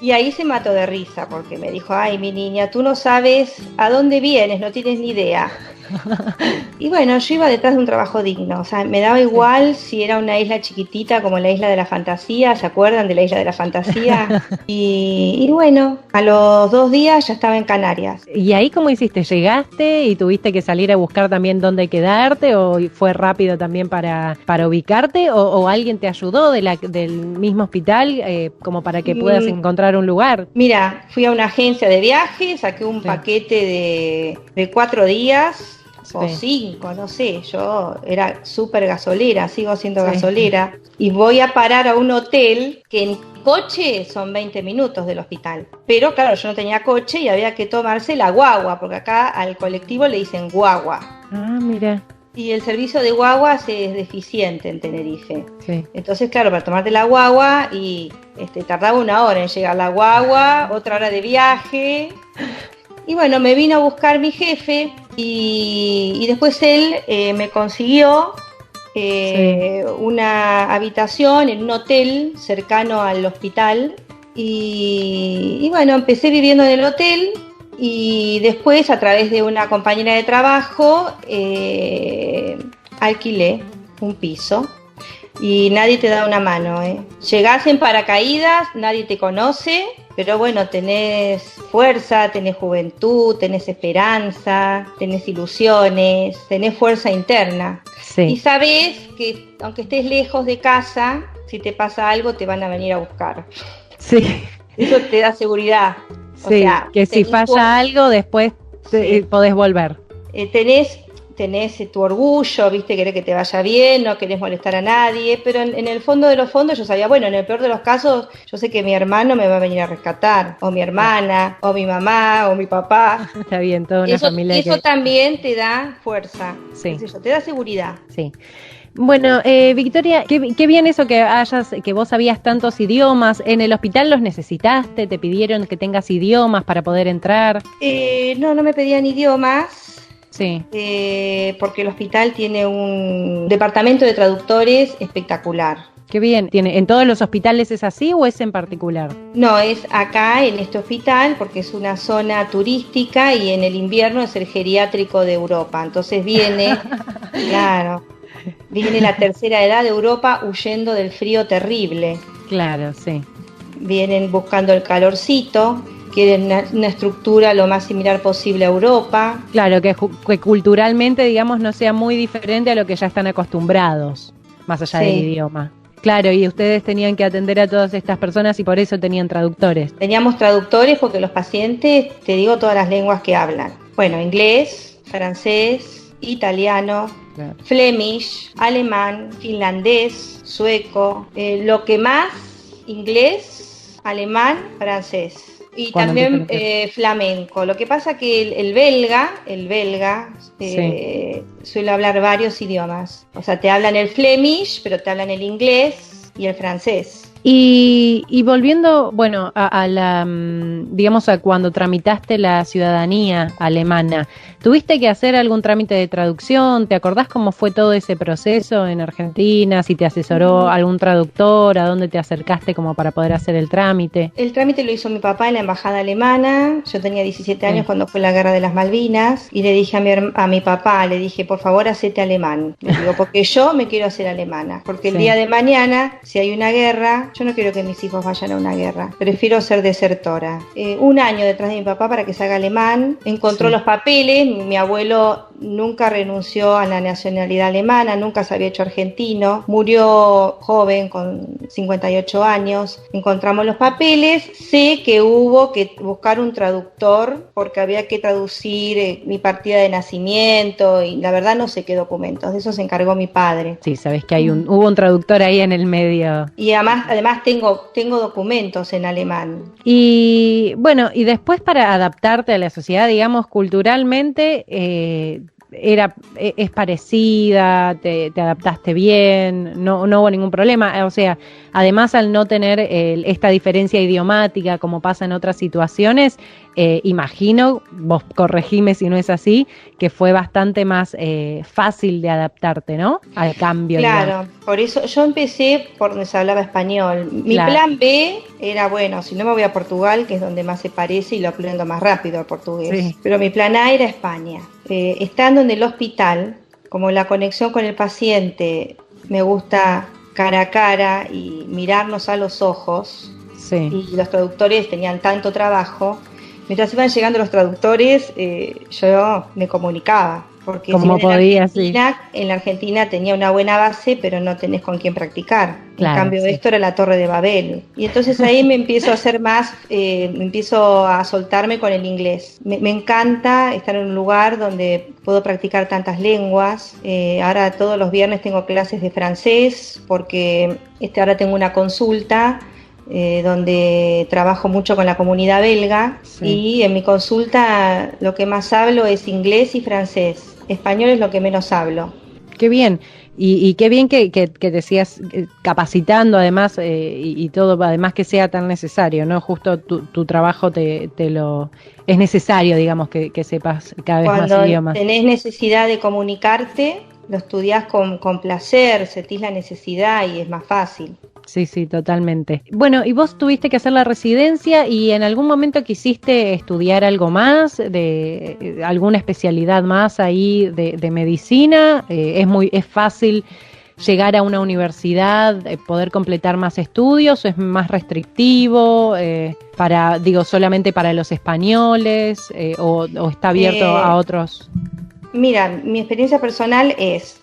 Y ahí se mató de risa, porque me dijo, ay, mi niña, tú no sabes a dónde vienes, no tienes ni idea. Y bueno, yo iba detrás de un trabajo digno, o sea, me daba igual si era una isla chiquitita como la Isla de la Fantasía, ¿se acuerdan de la Isla de la Fantasía? Y bueno, a los 2 días ya estaba en Canarias. ¿Y ahí cómo hiciste? ¿Llegaste y tuviste que salir a buscar también dónde quedarte o fue rápido también para ubicarte o alguien te ayudó del mismo hospital como para que puedas encontrar un lugar? Mira, fui a una agencia de viajes, saqué un paquete de 4 días o 5, no sé, yo era súper gasolera, sigo siendo gasolera, y voy a parar a un hotel que en coche son 20 minutos del hospital. Pero claro, yo no tenía coche y había que tomarse la guagua, porque acá al colectivo le dicen guagua. Ah, mira. Y el servicio de guaguas es deficiente en Tenerife. Sí. Entonces, claro, para tomarte la guagua y tardaba 1 hora en llegar la guagua, otra hora de viaje. Y bueno, me vino a buscar mi jefe y después él me consiguió una habitación en un hotel cercano al hospital y bueno, empecé viviendo en el hotel y después a través de una compañera de trabajo alquilé un piso. Y nadie te da una mano, Llegás en paracaídas, nadie te conoce, pero bueno, tenés fuerza, tenés juventud, tenés esperanza, tenés ilusiones, tenés fuerza interna. Sí. Y sabés que aunque estés lejos de casa, si te pasa algo te van a venir a buscar. Sí. Eso te da seguridad. Sí, o sea, que si falla algo después podés volver. Tenés tu orgullo, viste, querés que te vaya bien, no querés molestar a nadie, pero en el fondo de los fondos yo sabía, bueno, en el peor de los casos, yo sé que mi hermano me va a venir a rescatar, o mi hermana, o mi mamá, o mi papá. Está bien, toda una familia. Eso también te da fuerza, sí. Te da seguridad. Sí. Bueno, Victoria, qué bien eso que vos sabías tantos idiomas. ¿En el hospital los necesitaste? ¿Te pidieron que tengas idiomas para poder entrar? No me pedían idiomas. Sí. Porque el hospital tiene un departamento de traductores espectacular. Qué bien. ¿En todos los hospitales es así o es en particular? No, es acá en este hospital porque es una zona turística y en el invierno es el geriátrico de Europa. Entonces viene, claro, viene la tercera edad de Europa huyendo del frío terrible. Claro, sí. Vienen buscando el calorcito. Quieren una estructura lo más similar posible a Europa. Claro, que culturalmente, digamos, no sea muy diferente a lo que ya están acostumbrados, más allá del idioma. Claro, y ustedes tenían que atender a todas estas personas y por eso tenían traductores. Teníamos traductores porque los pacientes, te digo todas las lenguas que hablan. Bueno, inglés, francés, italiano, claro, Flemish, alemán, finlandés, sueco, lo que más, inglés, alemán, francés. Y también flamenco. Lo que pasa que el belga suele hablar varios idiomas. O sea, te hablan el Flemish, pero te hablan el inglés y el francés. Y volviendo, bueno, a la, digamos, a cuando tramitaste la ciudadanía alemana, ¿tuviste que hacer algún trámite de traducción? ¿Te acordás cómo fue todo ese proceso en Argentina? ¿Si te asesoró algún traductor? ¿A dónde te acercaste como para poder hacer el trámite? El trámite lo hizo mi papá en la embajada alemana. Yo tenía 17 años cuando fue la guerra de las Malvinas y le dije a mi papá, le dije, por favor, hacete alemán. Le digo, porque yo me quiero hacer alemana. Porque el día de mañana, si hay una guerra, yo no quiero que mis hijos vayan a una guerra. Prefiero ser desertora. 1 año detrás de mi papá para que se haga alemán. Encontró los papeles. Mi abuelo nunca renunció a la nacionalidad alemana, nunca se había hecho argentino. Murió joven, con 58 años. Encontramos los papeles. Sé que hubo que buscar un traductor porque había que traducir mi partida de nacimiento y la verdad no sé qué documentos. De eso se encargó mi padre. Sí, sabes que hubo un traductor ahí en el medio. Y además tengo documentos en alemán. Y bueno, y después para adaptarte a la sociedad, digamos, culturalmente, es parecida, te adaptaste bien, no hubo ningún problema. O sea, además al no tener esta diferencia idiomática como pasa en otras situaciones, imagino, vos corregime si no es así, que fue bastante más fácil de adaptarte, ¿no? Al cambio. Claro, digamos. por eso yo empecé por donde se hablaba español. Mi plan B era, bueno, si no me voy a Portugal, que es donde más se parece y lo aprendo más rápido el portugués. Sí. Pero mi plan A era España. Estando en el hospital, como la conexión con el paciente me gusta cara a cara y mirarnos a los ojos, y los traductores tenían tanto trabajo, mientras iban llegando los traductores, yo me comunicaba. Porque como podía, en la Argentina tenía una buena base, pero no tenés con quién practicar. Claro, en cambio, esto era la Torre de Babel. Y entonces ahí me empiezo a hacer más, empiezo a soltarme con el inglés. Me encanta estar en un lugar donde puedo practicar tantas lenguas. Ahora todos los viernes tengo clases de francés, porque ahora tengo una consulta donde trabajo mucho con la comunidad belga, y en mi consulta lo que más hablo es inglés y francés. Español es lo que menos hablo. Qué bien, y qué bien que te sigas capacitando además, y todo, además que sea tan necesario, ¿no? Justo tu trabajo te lo es necesario, digamos, que sepas cada vez más idiomas. Cuando tenés necesidad de comunicarte, lo estudiás con placer, sentís la necesidad y es más fácil. Sí, totalmente. Bueno, y vos tuviste que hacer la residencia y en algún momento quisiste estudiar algo más, de alguna especialidad más ahí de medicina. Es fácil llegar a una universidad, poder completar más estudios, o es más restrictivo solamente para los españoles, o está abierto a otros. Mira, mi experiencia personal es,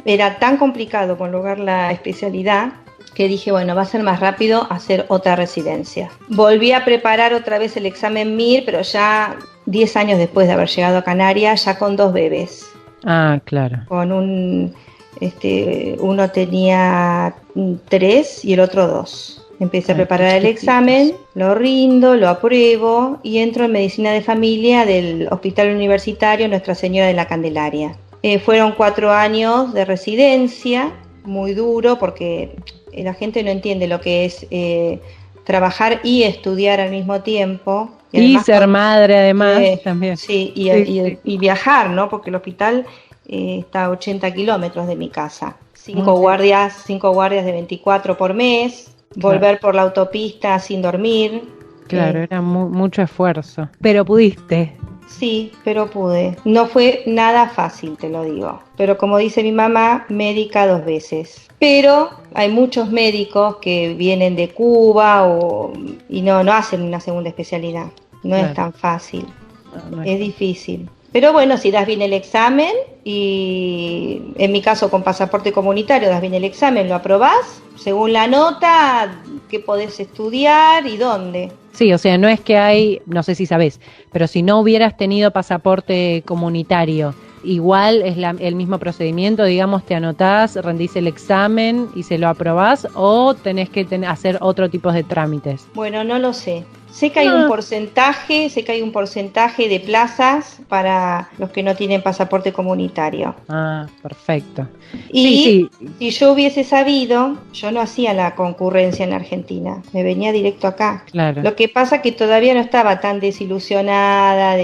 era tan complicado conjugar la especialidad que dije, bueno, va a ser más rápido hacer otra residencia. Volví a preparar otra vez el examen MIR, pero ya 10 años después de haber llegado a Canarias, ya con 2 bebés. Ah, claro. Con uno tenía 3 y el otro 2. Empecé a preparar el examen, lo rindo, lo apruebo y entro en medicina de familia del Hospital Universitario Nuestra Señora de la Candelaria. Fueron 4 años de residencia, muy duro porque la gente no entiende lo que es trabajar y estudiar al mismo tiempo. Y ser madre además también. Sí, y viajar, ¿no? Porque el hospital está a 80 kilómetros de mi casa. 5 guardias de 24 por mes. Volver por la autopista sin dormir. Claro, era mucho esfuerzo. Pero pudiste. Sí, pero pude. No fue nada fácil, te lo digo. Pero como dice mi mamá, médica 2 veces. Pero hay muchos médicos que vienen de Cuba y no hacen una segunda especialidad. No es tan fácil. No es difícil. Pero bueno, si das bien el examen, y en mi caso con pasaporte comunitario das bien el examen, lo aprobás, según la nota, qué podés estudiar y dónde. Sí, o sea, no es que hay, no sé si sabés, pero si no hubieras tenido pasaporte comunitario, igual es el mismo procedimiento, digamos, te anotás, rendís el examen y se lo aprobás, o tenés que hacer otro tipo de trámites. Bueno, no lo sé. Sé que hay un porcentaje de plazas para los que no tienen pasaporte comunitario. Ah, perfecto. Y si yo hubiese sabido, yo no hacía la concurrencia en Argentina, me venía directo acá. Claro. Lo que pasa que todavía no estaba tan desilusionada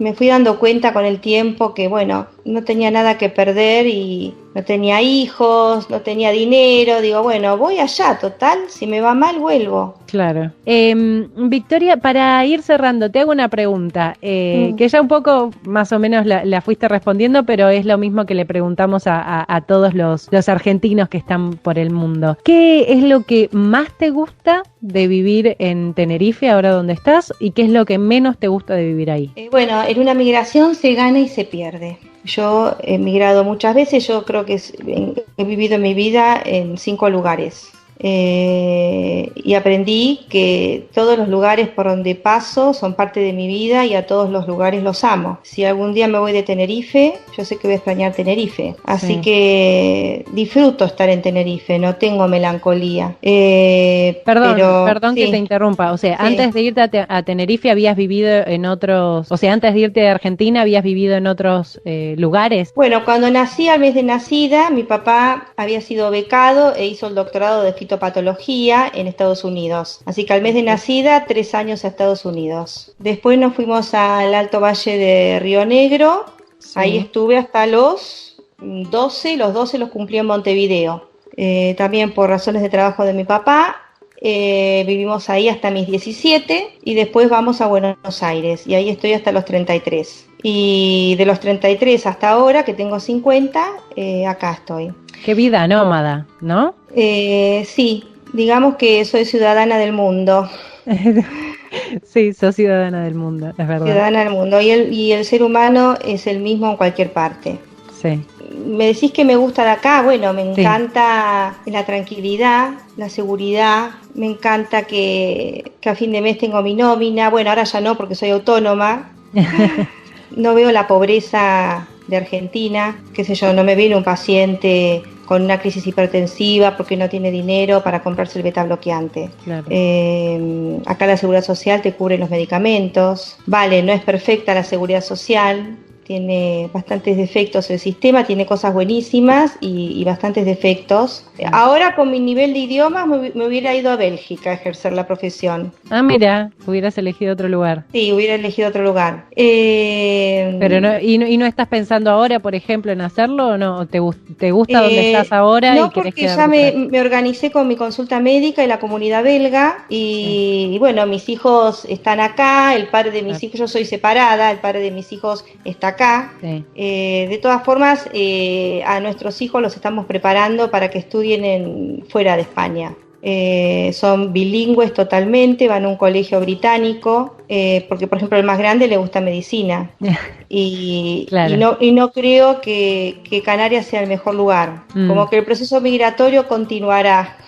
me fui dando cuenta con el tiempo que, bueno, no tenía nada que perder y no tenía hijos, no tenía dinero. Digo, bueno, voy allá, total, si me va mal vuelvo. Claro. Victoria, para ir cerrando, te hago una pregunta, que ya un poco más o menos la fuiste respondiendo, pero es lo mismo que le preguntamos a todos los argentinos que están por el mundo. ¿Qué es lo que más te gusta de vivir en Tenerife, ahora donde estás, y qué es lo que menos te gusta de vivir ahí? Bueno, en una migración se gana y se pierde. Yo he migrado muchas veces, yo creo que he vivido en mi vida en 5 lugares. y aprendí que todos los lugares por donde paso son parte de mi vida y a todos los lugares los amo. Si algún día me voy de Tenerife, yo sé que voy a extrañar Tenerife, así que disfruto estar en Tenerife, no tengo melancolía. Perdón que te interrumpa, o sea, antes de irte a Tenerife habías vivido en otros, o sea, antes de irte de Argentina habías vivido en otros lugares. Bueno, cuando nací, al mes de nacida, mi papá había sido becado e hizo el doctorado de fitopatología en Estados Unidos. Así que al mes de nacida, 3 años a Estados Unidos. Después nos fuimos al Alto Valle de Río Negro. Sí. Ahí estuve hasta los 12. Los 12 los cumplí en Montevideo. También por razones de trabajo de mi papá. Vivimos ahí hasta mis 17 y después vamos a Buenos Aires. Y ahí estoy hasta los 33. Y de los 33 hasta ahora, que tengo 50, acá estoy. Qué vida nómada, ¿no? Sí, digamos que soy ciudadana del mundo. Sí, sos ciudadana del mundo, es verdad. Ciudadana del mundo, y el ser humano es el mismo en cualquier parte. Sí. Me decís que me gusta de acá, bueno, me encanta la tranquilidad, la seguridad, me encanta que a fin de mes tengo mi nómina, bueno, ahora ya no porque soy autónoma. No veo la pobreza de Argentina, qué sé yo, no me viene un paciente con una crisis hipertensiva porque no tiene dinero para comprarse el beta bloqueante. Claro. Acá la seguridad social te cubre los medicamentos. Vale, no es perfecta la seguridad social, tiene bastantes defectos el sistema, tiene cosas buenísimas y bastantes defectos. Ahora con mi nivel de idiomas me hubiera ido a Bélgica a ejercer la profesión. Ah, mira, hubieras elegido otro lugar. Sí, hubiera elegido otro lugar. Pero no estás pensando ahora, por ejemplo, en hacerlo o no? ¿Te gusta donde estás ahora? No, porque ya me organicé con mi consulta médica y la comunidad belga y bueno, mis hijos están acá, el padre de mis hijos, yo soy separada, el padre de mis hijos está acá. Sí. De todas formas, a nuestros hijos los estamos preparando para que estudien fuera de España. Son bilingües totalmente, van a un colegio británico, porque por ejemplo el más grande le gusta medicina claro. y no creo que Canarias sea el mejor lugar, como que el proceso migratorio continuará.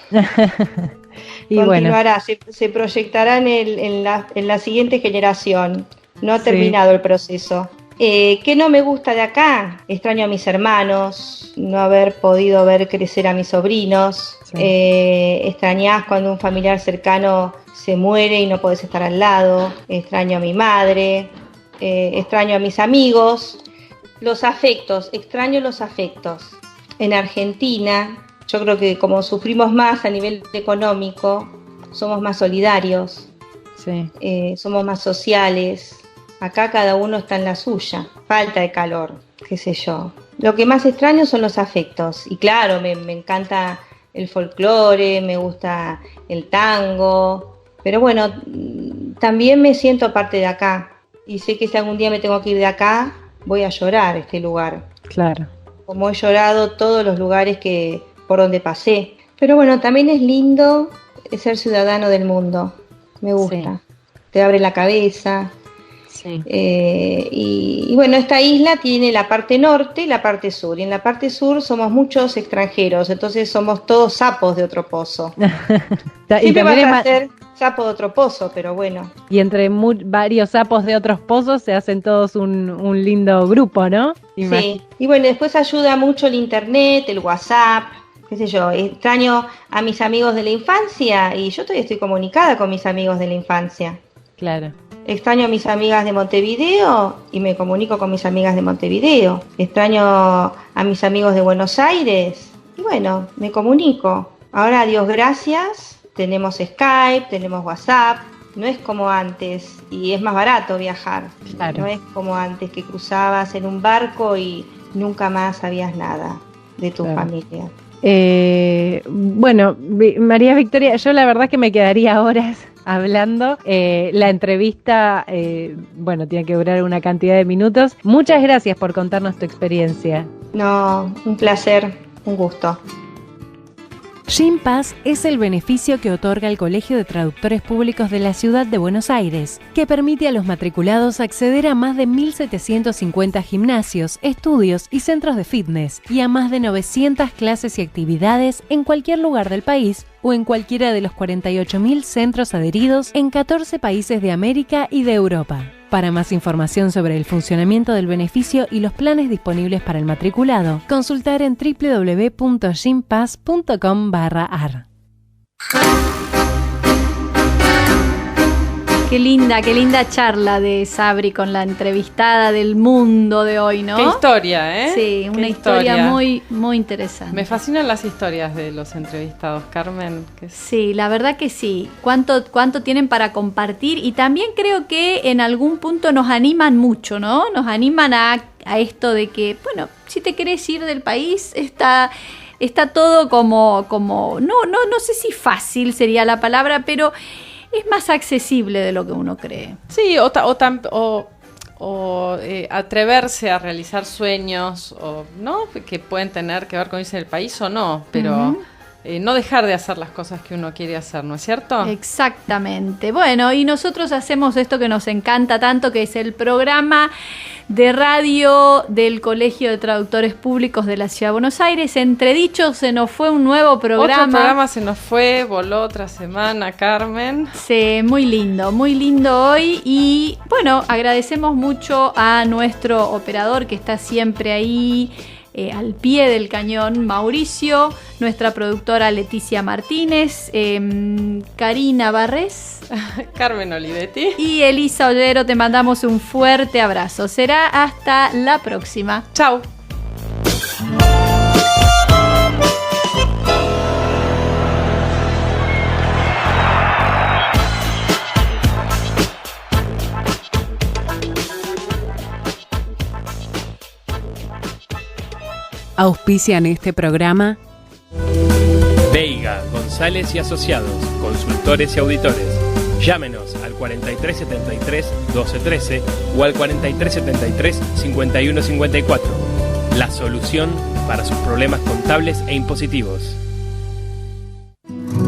Continuará, bueno. se proyectará en la siguiente generación, no ha terminado el proceso. ¿Qué no me gusta de acá? Extraño a mis hermanos, no haber podido ver crecer a mis sobrinos. Sí. Extrañás cuando un familiar cercano se muere y no podés estar al lado. Extraño a mi madre, extraño a mis amigos. Los afectos, extraño los afectos. En Argentina, yo creo que como sufrimos más a nivel económico, somos más solidarios, sí. Somos más sociales. Acá cada uno está en la suya, falta de calor, qué sé yo. Lo que más extraño son los afectos. Y claro, me encanta el folclore, me gusta el tango. Pero bueno, también me siento parte de acá. Y sé que si algún día me tengo que ir de acá, voy a llorar este lugar. Claro. Como he llorado todos los lugares por donde pasé. Pero bueno, también es lindo ser ciudadano del mundo. Me gusta. Sí. Te abre la cabeza. Sí. Y bueno, esta isla tiene la parte norte y la parte sur, y en la parte sur somos muchos extranjeros, entonces somos todos sapos de otro pozo. Siempre vas a ser sapo de otro pozo, pero bueno. Y entre varios sapos de otros pozos se hacen todos un lindo grupo, ¿no? Sí, y bueno, después ayuda mucho el internet, el WhatsApp, qué sé yo, extraño a mis amigos de la infancia y yo todavía estoy comunicada con mis amigos de la infancia. Claro. Extraño a mis amigas de Montevideo y me comunico con mis amigas de Montevideo. Extraño a mis amigos de Buenos Aires y bueno, me comunico. Ahora, a Dios gracias, tenemos Skype, tenemos WhatsApp. No es como antes y es más barato viajar. Claro. No es como antes que cruzabas en un barco y nunca más sabías nada de tu familia. Bueno, María Victoria, yo la verdad que me quedaría horas hablando. La entrevista, bueno, tiene que durar una cantidad de minutos. Muchas gracias por contarnos tu experiencia. No, un placer, un gusto. Gympass es el beneficio que otorga el Colegio de Traductores Públicos de la Ciudad de Buenos Aires, que permite a los matriculados acceder a más de 1.750 gimnasios, estudios y centros de fitness y a más de 900 clases y actividades en cualquier lugar del país o en cualquiera de los 48.000 centros adheridos en 14 países de América y de Europa. Para más información sobre el funcionamiento del beneficio y los planes disponibles para el matriculado, consultar en www.gympass.com/ar. Qué linda charla de Sabri con la entrevistada del mundo de hoy, ¿no? Qué historia, ¿eh? Sí, una historia muy, muy interesante. Me fascinan las historias de los entrevistados, Carmen. Sí, la verdad que sí. ¿Cuánto tienen para compartir? Y también creo que en algún punto nos animan mucho, ¿no? Nos animan a esto de que, bueno, si te querés ir del país, está todo como no sé si fácil sería la palabra, pero es más accesible de lo que uno cree. Sí, o atreverse a realizar sueños, o no, que pueden tener que ver con irse del país o no, pero no dejar de hacer las cosas que uno quiere hacer, ¿no es cierto? Exactamente. Bueno, y nosotros hacemos esto que nos encanta tanto, que es el programa de radio del Colegio de Traductores Públicos de la Ciudad de Buenos Aires. Entredicho, se nos fue un nuevo programa. Otro programa se nos fue, voló otra semana, Carmen. Sí, muy lindo hoy. Y bueno, agradecemos mucho a nuestro operador que está siempre ahí, al pie del cañón, Mauricio, nuestra productora Leticia Martínez, Karina Barrés, Carmen Olivetti y Elisa Ollero. Te mandamos un fuerte abrazo. Será hasta la próxima. Chau. Auspician este programa Veiga, González y Asociados, consultores y auditores. Llámenos al 4373-1213 o al 4373-5154. La solución para sus problemas contables e impositivos.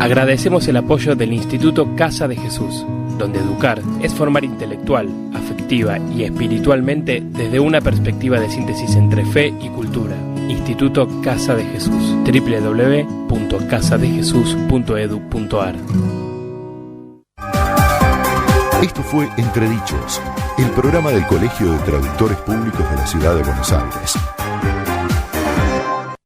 Agradecemos el apoyo del Instituto Casa de Jesús, donde educar es formar intelectual, afectiva y espiritualmente desde una perspectiva de síntesis entre fe y cultura. Instituto Casa de Jesús, www.casadejesús.edu.ar. Esto fue Entredichos, el programa del Colegio de Traductores Públicos de la Ciudad de Buenos Aires.